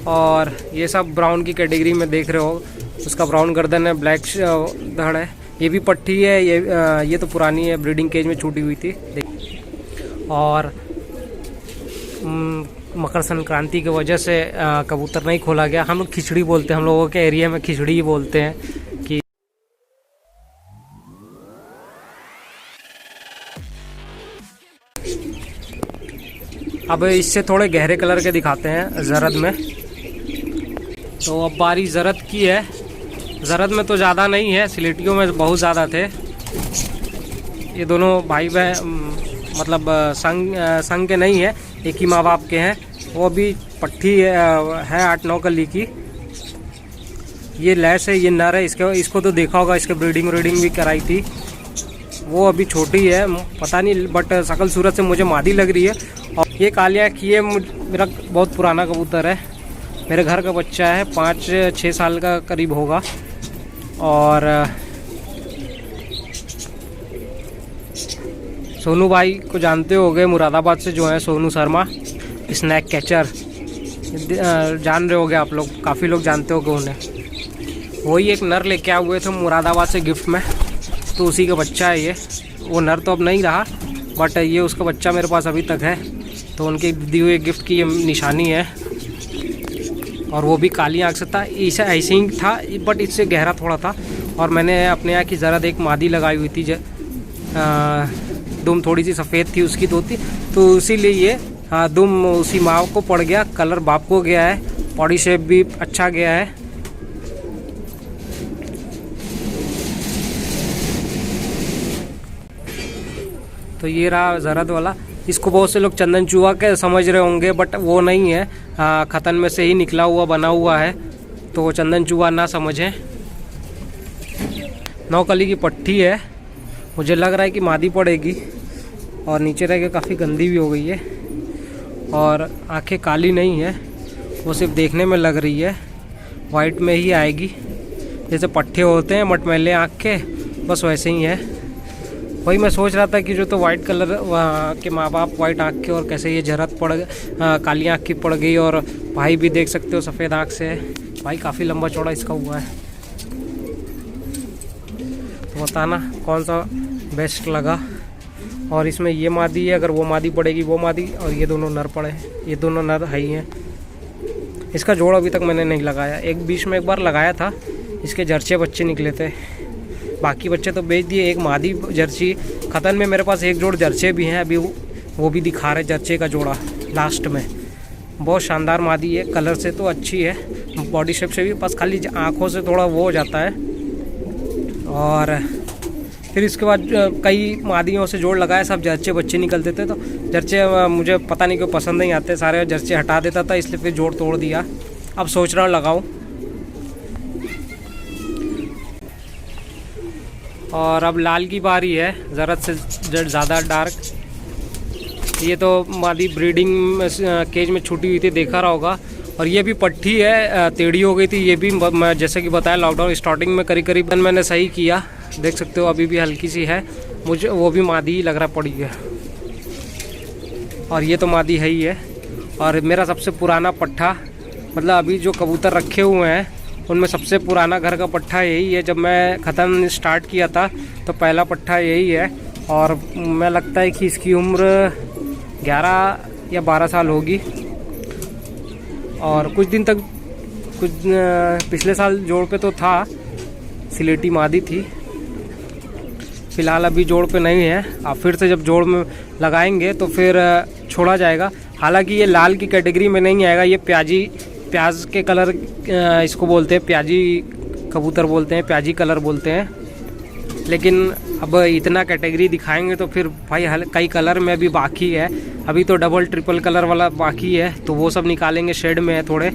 और ये सब ब्राउन की कैटेगरी में देख रहे हो। उसका ब्राउन गर्दन है, ब्लैक धड़ है। ये भी पट्टी है। ये तो पुरानी है, ब्रीडिंग केज में छूटी हुई थी। और मकर संक्रांति की वजह से कबूतर नहीं खोला गया। हम लोग खिचड़ी बोलते हैं, हम लोगों के एरिया में खिचड़ी ही बोलते हैं कि अब इससे थोड़े गहरे कलर के दिखाते हैं जरद में। तो अब बारी जरद की है। जरद में तो ज़्यादा नहीं है, सिलेटियों में बहुत ज़्यादा थे। ये दोनों भाई बहन मतलब संग के नहीं है, एक ही माँ बाप के हैं। वो भी पट्टी है 8-9 कली की। ये लैस है, ये नर है। इसको तो देखा होगा, इसके ब्रीडिंग भी कराई थी। वो अभी छोटी है, पता नहीं, बट शकल सूरत से मुझे मादी लग रही है। और ये कालिया की है, मेरा बहुत पुराना कबूतर है। मेरे घर का बच्चा है, 5-6 साल का करीब होगा। और सोनू भाई को जानते होगे, मुरादाबाद से जो है सोनू शर्मा, स्नैक कैचर, जान रहे होगे आप लोग, काफ़ी लोग जानते होगे उन्हें। वही एक नर लेके आए हुए थे मुरादाबाद से गिफ्ट में, तो उसी का बच्चा है ये। वो नर तो अब नहीं रहा, बट ये उसका बच्चा मेरे पास अभी तक है। तो उनके दिए हुए गिफ्ट की ये निशानी है। और वो भी काली आँख से था, ऐसा ऐसे ही था, बट इससे गहरा थोड़ा था। और मैंने अपने यहाँ की ज़रा एक मादी लगाई हुई थी, दुम थोड़ी सी सफ़ेद थी उसकी धोती, तो इसीलिए ये दुम उसी माँ को पड़ गया। कलर बाप को गया है, बॉडी शेप भी अच्छा गया है। तो ये रहा जरद वाला। इसको बहुत से लोग चंदन चूहा के समझ रहे होंगे, बट वो नहीं है, खतन में से ही निकला हुआ बना हुआ है, तो वो चंदन चूहा ना समझें। 9 कली की पट्टी है। मुझे लग रहा है कि मादी पड़ेगी, और नीचे रह के काफ़ी गंदी भी हो गई है। और आंखें काली नहीं है, वो सिर्फ देखने में लग रही है, वाइट में ही आएगी। जैसे पट्टे होते हैं मटमैले आँख के, बस वैसे ही है। वही मैं सोच रहा था कि जो तो वाइट कलर के माँ बाप वाइट आँख के, और कैसे ये जरद काली आँख की पड़ गई। और भाई भी देख सकते हो सफ़ेद आँख से है। भाई काफ़ी लंबा चौड़ा इसका हुआ है। तो बताना कौन सा बेस्ट लगा। और इसमें ये मादी है, अगर वो मादी पड़ेगी वो मादी, और ये दोनों नर पड़े हैं। ये दोनों नर है ही हैं। इसका जोड़ अभी तक मैंने नहीं लगाया। एक बीच में एक बार लगाया था, इसके जर्चे बच्चे निकले थे, बाकी बच्चे तो बेच दिए। एक मादी जर्सी खतन में मेरे पास एक जोड़ जर्चे भी हैं, अभी वो भी दिखा रहे जर्चे का जोड़ा लास्ट में। बहुत शानदार मादी है, कलर से तो अच्छी है, बॉडी शेप से भी, बस खाली आँखों से थोड़ा वो हो जाता है। और फिर इसके बाद कई मादियों से जोड़ लगाया, सब जर्चे बच्चे निकलते थे। तो जर्चे मुझे पता नहीं क्यों पसंद नहीं आते, सारे जर्चे हटा देता था, इसलिए फिर जोड़ तोड़ दिया। अब सोच रहा हूँ लगाऊँ। और अब लाल की बारी है, ज़रद से ज़्यादा डार्क। ये तो मादी ब्रीडिंग केज में छूटी हुई थी, देखा रहा होगा। और ये भी पट्टी है, टेढ़ी हो गई थी। ये भी मैं जैसे कि बताया लॉकडाउन स्टार्टिंग में करीब मैंने सही किया, देख सकते हो अभी भी हल्की सी है। मुझे वो भी मादी ही लग रहा पड़ी है, और ये तो मादी है ही है। और मेरा सबसे पुराना पट्ठा, मतलब अभी जो कबूतर रखे हुए हैं उनमें सबसे पुराना घर का पट्ठा यही है। जब मैं ख़त्म स्टार्ट किया था तो पहला पट्ठा यही है। और मैं लगता है कि इसकी उम्र 11 या 12 साल होगी। और कुछ दिन तक पिछले साल जोड़ पे तो था, सिलेटी मादी थी। फ़िलहाल अभी जोड़ पे नहीं है। आप फिर से जब जोड़ में लगाएंगे तो फिर छोड़ा जाएगा। हालांकि ये लाल की कैटेगरी में नहीं आएगा, ये प्याज के कलर इसको बोलते हैं, प्याजी कबूतर बोलते हैं, प्याजी कलर बोलते हैं। लेकिन अब इतना कैटेगरी दिखाएंगे तो फिर भाई कई कलर में अभी बाकी है। अभी तो डबल ट्रिपल कलर वाला बाकी है, तो वो सब निकालेंगे। शेड में है थोड़े,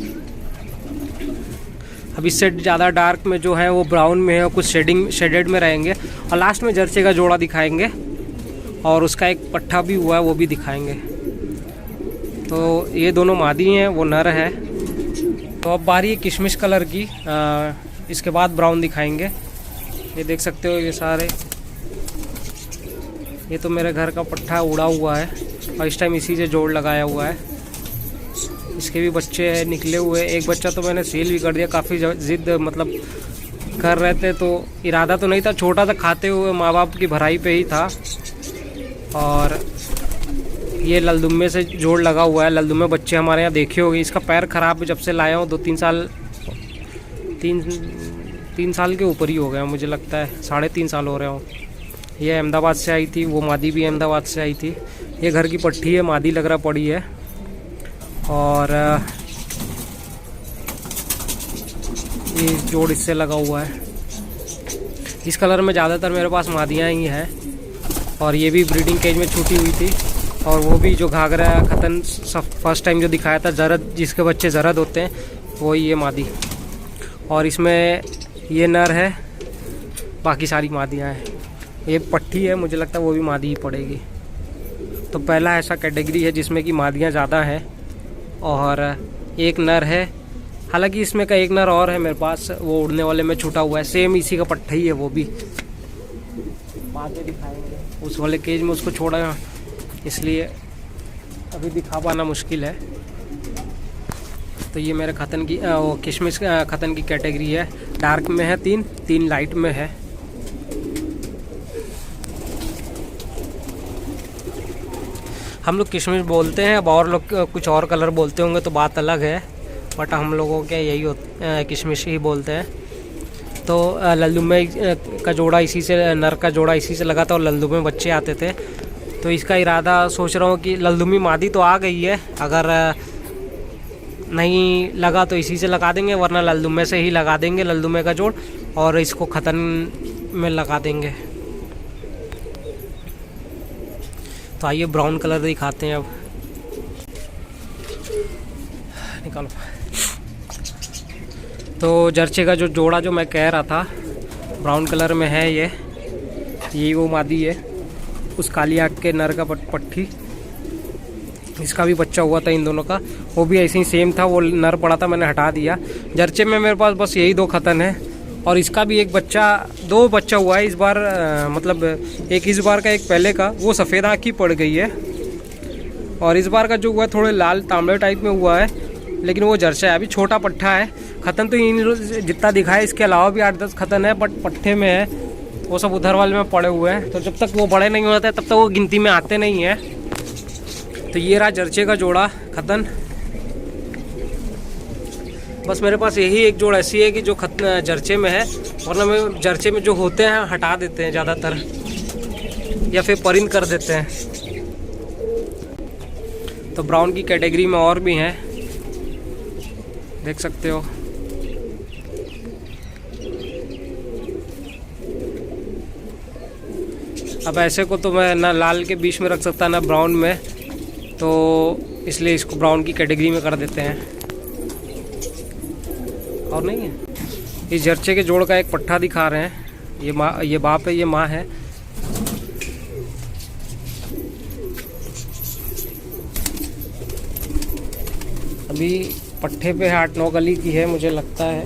अब इससे ज़्यादा डार्क में जो है वो ब्राउन में है, और कुछ शेडेड में रहेंगे। और लास्ट में जर्सी का जोड़ा दिखाएंगे, और उसका एक पट्ठा भी हुआ है वो भी दिखाएंगे। तो ये दोनों मादी हैं, वो नर है। तो अब बारी है किशमिश कलर की, इसके बाद ब्राउन दिखाएंगे। ये देख सकते हो ये सारे, ये तो मेरे घर का पट्ठा उड़ा हुआ है, और इस टाइम इसी से जोड़ लगाया हुआ है। इसके भी बच्चे निकले हुए। एक बच्चा तो मैंने सेल भी कर दिया, काफ़ी ज़िद मतलब कर रहे थे, तो इरादा तो नहीं था, छोटा था, खाते हुए माँ बाप की भराई पे ही था। और ये ललदुम्मे से जोड़ लगा हुआ है। ललदुम्मे बच्चे हमारे यहाँ देखे होंगे। इसका पैर ख़राब है, जब से लाया हूँ 2-3 साल, तीन साल के ऊपर ही हो गया मुझे लगता है, 3.5 साल हो रहे हो। ये अहमदाबाद से आई थी, वो मादी भी अहमदाबाद से आई थी। ये घर की पट्टी है, मादी लग रहा पड़ी है। और ये जोड़ इससे लगा हुआ है। इस कलर में ज़्यादातर मेरे पास मादियाँ ही हैं। और ये भी ब्रीडिंग केज में छूटी हुई थी। और वो भी जो घाघरा खतन फर्स्ट टाइम जो दिखाया था, जरद, जिसके बच्चे जरद होते हैं, वही ये मादी। और इसमें ये नर है, बाकी सारी मादियाँ हैं। ये पट्टी है, मुझे लगता है वो भी मादी ही पड़ेगी। तो पहला ऐसा कैटेगरी है जिसमें कि मादियाँ ज़्यादा हैं और एक नर है। हालांकि इसमें का एक नर और है मेरे पास, वो उड़ने वाले में छूटा हुआ है, सेम इसी का पट्टा ही है। वो भी बाद में दिखाएंगे, उस वाले केज में उसको छोड़ा, इसलिए अभी दिखा पाना मुश्किल है। तो ये मेरे खतन की वो किशमिश खतन की कैटेगरी है। डार्क में है 3 लाइट में है। हम लोग किशमिश बोलते हैं, अब और लोग कुछ और कलर बोलते होंगे तो बात अलग है, बट हम लोगों के यही किशमिश ही बोलते हैं। तो लल्दुम्मे का जोड़ा इसी से, नर का जोड़ा इसी से लगा था और लल्दुम्मे बच्चे आते थे। तो इसका इरादा सोच रहा हूँ कि लल्दुमी मादी तो आ गई है, अगर नहीं लगा तो इसी से लगा देंगे, वरना लल्दुम्मे से ही लगा देंगे, लल्दुम्मे का जोड़, और इसको खतन में लगा देंगे। तो आइए ब्राउन कलर दिखाते हैं अब। निकालो। तो जर्चे का जो जोड़ा जो मैं कह रहा था, ब्राउन कलर में है ये वो मादी है। उस काली आँख के नर का पट्टी, इसका भी बच्चा हुआ था इन दोनों का, वो भी ऐसे ही सेम था। वो नर पड़ा था, मैंने हटा दिया। जर्चे में मेरे पास बस यही 2 खतन है और इसका भी एक बच्चा, 2 बच्चा हुआ है इस बार। मतलब एक इस बार का, एक पहले का, वो सफ़ेद आँख की पड़ गई है। और इस बार का जो हुआ है थोड़े लाल तांबड़े टाइप में हुआ है, लेकिन वो जर्चा है, अभी छोटा पट्ठा है। खतन तो इन जितना दिखा है, इसके अलावा भी 8-10 खतन है, बट पट्ठे में है, वो सब उधर वाले में पड़े हुए हैं। तो जब तक वो बड़े नहीं होते तब तक वो गिनती में आते नहीं हैं। तो ये रहा जर्चे का जोड़ा खतन। बस मेरे पास यही एक जोड़ ऐसी है कि जो जर्चे में है, वरना में जर्चे में जो होते हैं हटा देते हैं ज़्यादातर, या फिर परिंद कर देते हैं। तो ब्राउन की कैटेगरी में और भी हैं, देख सकते हो। अब ऐसे को तो मैं ना लाल के बीच में रख सकता ना ब्राउन में, तो इसलिए इसको ब्राउन की कैटेगरी में कर देते हैं। और नहीं है, इस जर्चे के जोड़ का एक पट्ठा दिखा रहे हैं। ये बाप है, ये माँ है। अभी पट्ठे पे 8-9 गली की है मुझे लगता है।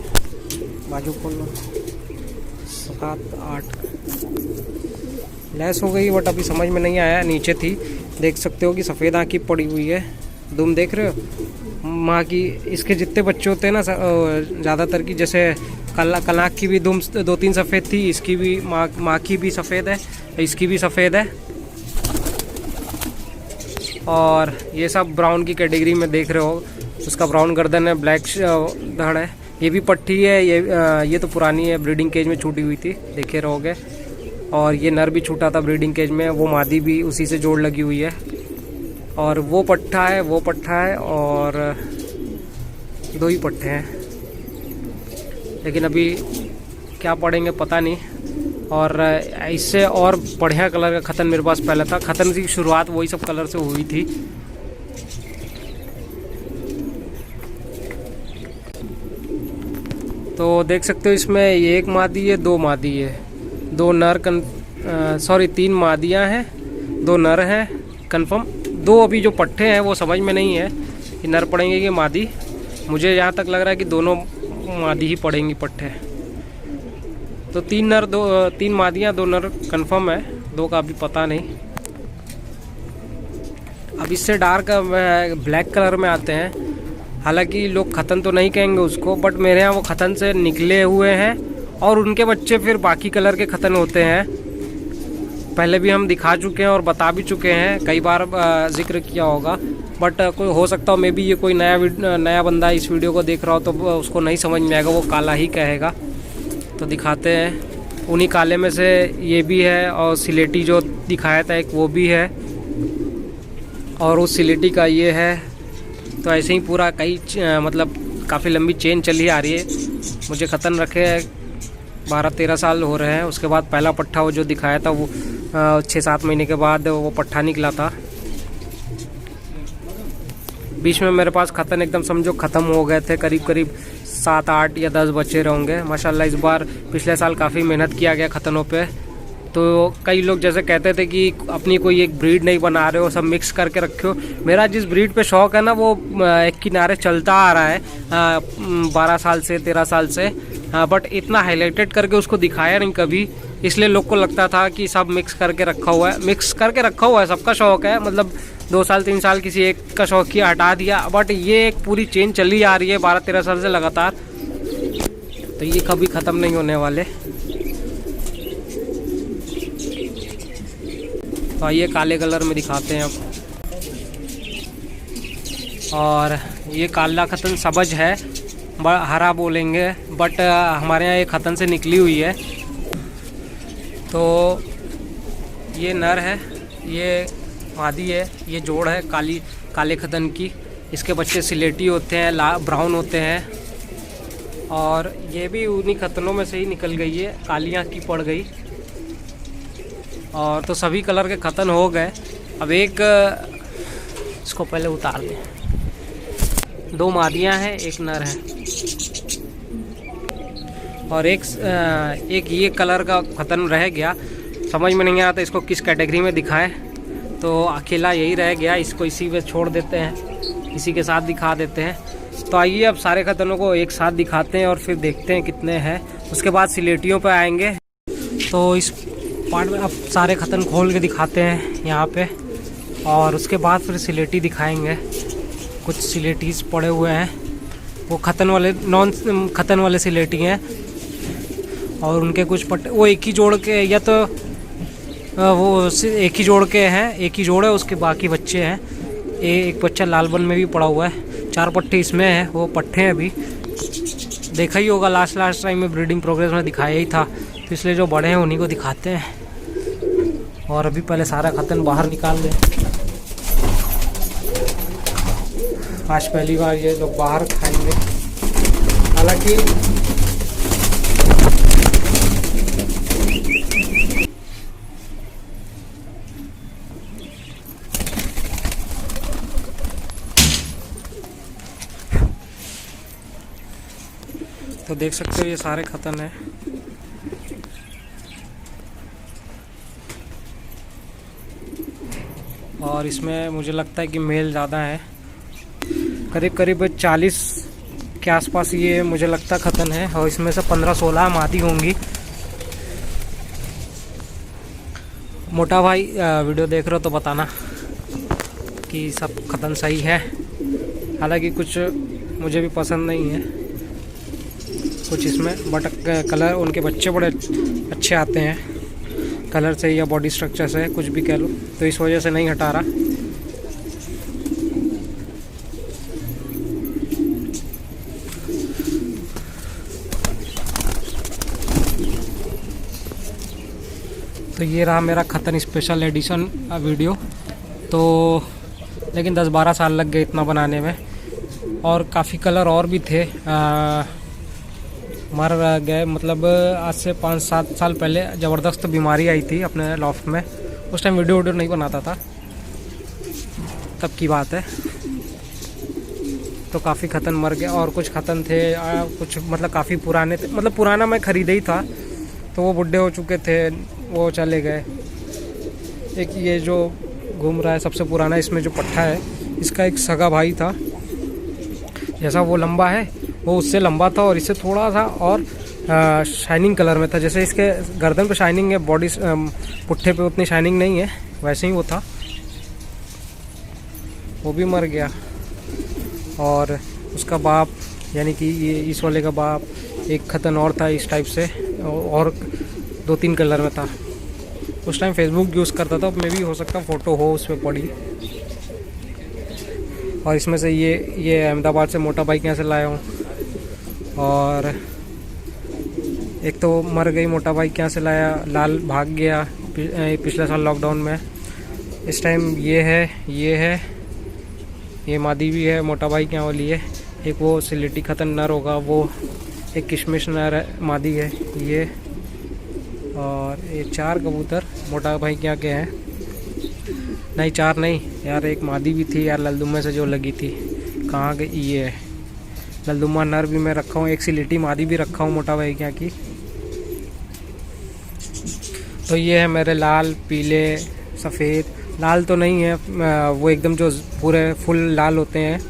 बाजू खोलना, 7-8 लैस हो गई, बट अभी समझ में नहीं आया, नीचे थी। देख सकते हो कि सफ़ेद आँख की पड़ी हुई है। दुम देख रहे हो माँ की। इसके जितने बच्चे होते हैं ना ज़्यादातर की, जैसे कलाक की भी दुम 2-3 सफ़ेद थी, इसकी भी माँ की भी सफ़ेद है, इसकी भी सफ़ेद है। और ये सब ब्राउन की कैटेगरी में देख रहे हो। उसका ब्राउन गर्दन है, ब्लैक धड़ है। ये भी पट्टी है। ये तो पुरानी है, ब्रीडिंग केज में छूटी हुई थी, देखे रहोगे। और ये नर भी छूटा था ब्रीडिंग केज में, वो मादी भी उसी से जोड़ लगी हुई है। और वो पट्ठा है, वो पट्ठा है, और 2 ही पट्ठे हैं। लेकिन अभी क्या पढ़ेंगे पता नहीं। और इससे और बढ़िया कलर का खतन मेरे पास पहले था। खतन की शुरुआत वही सब कलर से हुई थी। तो देख सकते हो इसमें ये 1 मादी है, 2 मादी है, 2 नर 3 मादियाँ हैं, 2 नर हैं कंफर्म। 2 अभी जो पट्ठे हैं वो समझ में नहीं है कि नर पड़ेंगे कि मादी। मुझे यहाँ तक लग रहा है कि दोनों मादी ही पड़ेंगी पट्ठे। तो 3 मादियाँ 2 नर कंफर्म है, 2 का अभी पता नहीं। अब इससे डार्क ब्लैक कलर में आते हैं। हालांकि लोग खतन तो नहीं कहेंगे उसको, बट मेरे यहाँ वो खतन से निकले हुए हैं और उनके बच्चे फिर बाकी कलर के खतन होते हैं। पहले भी हम दिखा चुके हैं और बता भी चुके हैं, कई बार जिक्र किया होगा, बट कोई हो सकता हो मे बी ये कोई नया बंदा इस वीडियो को देख रहा हो तो उसको नहीं समझ में आएगा, वो काला ही कहेगा। तो दिखाते हैं, उन्हीं काले में से ये भी है और सिलेटी जो दिखाया था एक वो भी है और उस सिलेटी का ये है। तो ऐसे ही पूरा कई मतलब काफ़ी लंबी चेन चली आ रही है। मुझे खतन रखे 12-13 साल हो रहे हैं। उसके बाद पहला पट्ठा वो जो दिखाया था वो 6-7 महीने के बाद वो पट्ठा निकला था। बीच में मेरे पास खतन एकदम समझो ख़त्म हो गए थे, करीब करीब 7-8 या 10 बचे होंगे। माशाल्लाह इस बार पिछले साल काफ़ी मेहनत किया गया खतनों पे। तो कई लोग जैसे कहते थे कि अपनी कोई एक ब्रीड नहीं बना रहे हो, सब मिक्स करके रखो। मेरा जिस ब्रीड पे शौक़ है ना वो एक किनारे चलता आ रहा है 12 साल से 13 साल से, बट इतना हाईलाइटेड करके उसको दिखाया नहीं कभी, इसलिए लोग को लगता था कि सब मिक्स करके रखा हुआ है। मिक्स करके रखा हुआ है, सबका शौक़ है, मतलब 2 साल 3 साल किसी एक का शौक़ किया हटा दिया, बट ये एक पूरी चेन चली आ रही है 12-13 साल से लगातार, तो ये कभी ख़त्म नहीं होने वाले। तो ये काले कलर में दिखाते हैं अब। और ये काला खतन सबज है, हरा बोलेंगे, बट हमारे यहाँ ये खतन से निकली हुई है। तो ये नर है, ये मादी है, ये जोड़ है काले खतन की। इसके बच्चे सिलेटी होते हैं, ब्राउन होते हैं और ये भी उन्हीं खतनों में से ही निकल गई है, कालियाँ की पड़ गई। और तो सभी कलर के खतन हो गए। अब एक इसको पहले उतार दें। 2 मादियाँ हैं, एक नर है और एक ये कलर का खतन रह गया। समझ में नहीं आता इसको किस कैटेगरी में दिखाएं, तो अकेला यही रह गया, इसको इसी में छोड़ देते हैं, इसी के साथ दिखा देते हैं। तो आइए अब सारे खतनों को एक साथ दिखाते हैं और फिर देखते हैं कितने हैं। उसके बाद सिलेटियों पे आएंगे। तो इस पार्ट में अब सारे खतन खोल के दिखाते हैं यहाँ पे, और उसके बाद फिर सिलेटी दिखाएंगे। कुछ सिलेटीज पड़े हुए हैं, वो खतन वाले नॉन खतन वाले सिलेटी हैं, और उनके कुछ पट्टे वो एक ही जोड़ के, या तो वो एक ही जोड़ के हैं, एक ही जोड़ है, उसके बाकी बच्चे हैं। एक बच्चा लालबन में भी पड़ा हुआ है, 4 पट्टे इसमें हैं, वो पट्टे हैं अभी देखा ही होगा, लास्ट टाइम में ब्रीडिंग प्रोग्रेस में दिखाया ही था, तो इसलिए जो बड़े हैं उन्हीं को दिखाते हैं। और अभी पहले सारा खतन बाहर निकाल दें। आज पहली बार ये लोग बाहर खाएंगे, हालांकि तो देख सकते हो ये सारे खतन हैं। और इसमें मुझे लगता है कि मेल ज़्यादा है, करीब करीब 40 के आसपास ये मुझे लगता खतन है, और इसमें से 15-16 मादी होंगी। मोटा भाई वीडियो देख रहे हो तो बताना कि सब खतन सही है। हालांकि कुछ मुझे भी पसंद नहीं है कुछ इसमें, बट कलर उनके बच्चे बड़े अच्छे आते हैं, कलर से या बॉडी स्ट्रक्चर से कुछ भी कह लो, तो इस वजह से नहीं हटा रहा। तो ये रहा मेरा खतन स्पेशल एडिशन वीडियो। तो लेकिन 10-12 साल लग गए इतना बनाने में, और काफ़ी कलर और भी थे मर गए। मतलब आज से 5-7 साल पहले ज़बरदस्त बीमारी आई थी अपने लॉफ्ट में, उस टाइम वीडियो नहीं बनाता था, तब की बात है। तो काफ़ी खतन मर गए, और कुछ खतन थे कुछ मतलब काफ़ी पुराने थे, मतलब पुराना मैं ख़रीदा ही था, तो वो बुढ़े हो चुके थे, वो चले गए। एक ये जो घूम रहा है सबसे पुराना, इसमें जो पट्ठा है इसका एक सगा भाई था, जैसा वो लंबा है वो उससे लंबा था, और इससे थोड़ा सा और शाइनिंग कलर में था। जैसे इसके गर्दन पे शाइनिंग है, बॉडी पुट्ठे पे उतनी शाइनिंग नहीं है, वैसे ही वो था, वो भी मर गया। और उसका बाप यानी कि ये इस वाले का बाप, एक खतन और था इस टाइप से, और 2-3 कलर में था। उस टाइम फेसबुक यूज़ करता था, मे भी हो सकता फ़ोटो हो उस पर पड़ी। और इसमें से ये अहमदाबाद से मोटा बाइक यहाँ से लाया हूँ। और एक तो मर गई मोटा बाइक यहाँ से लाया, लाल भाग गया पिछले साल लॉकडाउन में। इस टाइम ये मादी भी है, मोटा बाइक यहाँ वाली है। एक वो सिलेटी खतन नर होगा, वो एक किशमिश नर है, मादी है ये। और ये 4 कबूतर मोटा भाई क्या के हैं, नहीं 4 नहीं यार, एक मादी भी थी यार ललदुम्मे से जो लगी थी, कहाँ गई ये है। ललदुम्मा नर भी मैं रखा हूँ, एक सिलेटी मादी भी रखा हूँ मोटा भाई क्या की। तो ये है मेरे लाल, पीले, सफ़ेद, लाल तो नहीं है वो एकदम जो पूरे फुल लाल होते हैं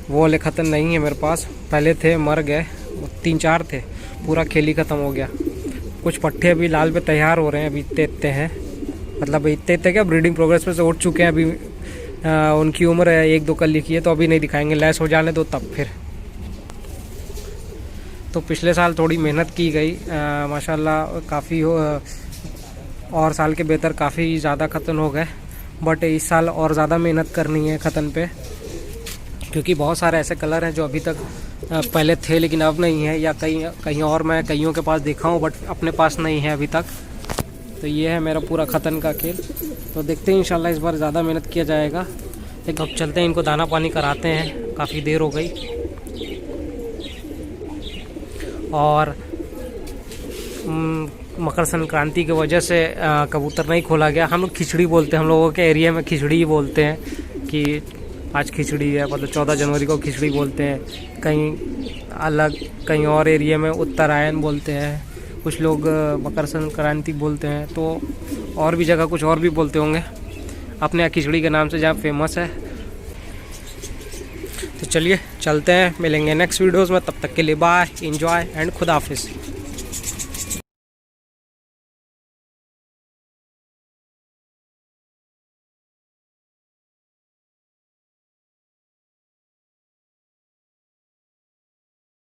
वो वाले खतन नहीं है मेरे पास। पहले थे, मर गए, 3-4 थे, पूरा खेल ही ख़त्म हो गया। कुछ पट्टे अभी लाल पे तैयार हो रहे हैं, अभी इतने हैं, मतलब इतने क्या ब्रीडिंग प्रोग्रेस पे से उठ चुके हैं। अभी उनकी उम्र है 1-2 कल लिखी है, तो अभी नहीं दिखाएंगे, लैस हो जाने दो तब फिर। तो पिछले साल थोड़ी मेहनत की गई माशाल्लाह, काफ़ी हो, और साल के बेहतर काफ़ी ज़्यादा खतन हो गए। बट इस साल और ज़्यादा मेहनत करनी है खतन पे, क्योंकि बहुत सारे ऐसे कलर हैं जो अभी तक पहले थे लेकिन अब नहीं है, या कहीं और मैं कईयों के पास देखा हूँ बट अपने पास नहीं है अभी तक। तो ये है मेरा पूरा खतन का खेल। तो देखते हैं इंशाल्लाह इस बार ज़्यादा मेहनत किया जाएगा। एक अब चलते हैं, इनको दाना पानी कराते हैं, काफ़ी देर हो गई। और मकर संक्रांति की वजह से कबूतर नहीं खोला गया। हम लोग खिचड़ी बोलते हैं, हम लोगों के एरिया में खिचड़ी ही बोलते हैं कि आज खिचड़ी है, मतलब 14 जनवरी को खिचड़ी बोलते हैं। कहीं अलग, कहीं और एरिया में उत्तरायण बोलते हैं, कुछ लोग मकर संक्रांति बोलते हैं, तो और भी जगह कुछ और भी बोलते होंगे अपने यहाँ खिचड़ी के नाम से जहाँ फेमस है। तो चलिए चलते हैं, मिलेंगे नेक्स्ट वीडियोज़ में, तब तक के लिए बाय, एंजॉय एंड खुदा हाफिज़।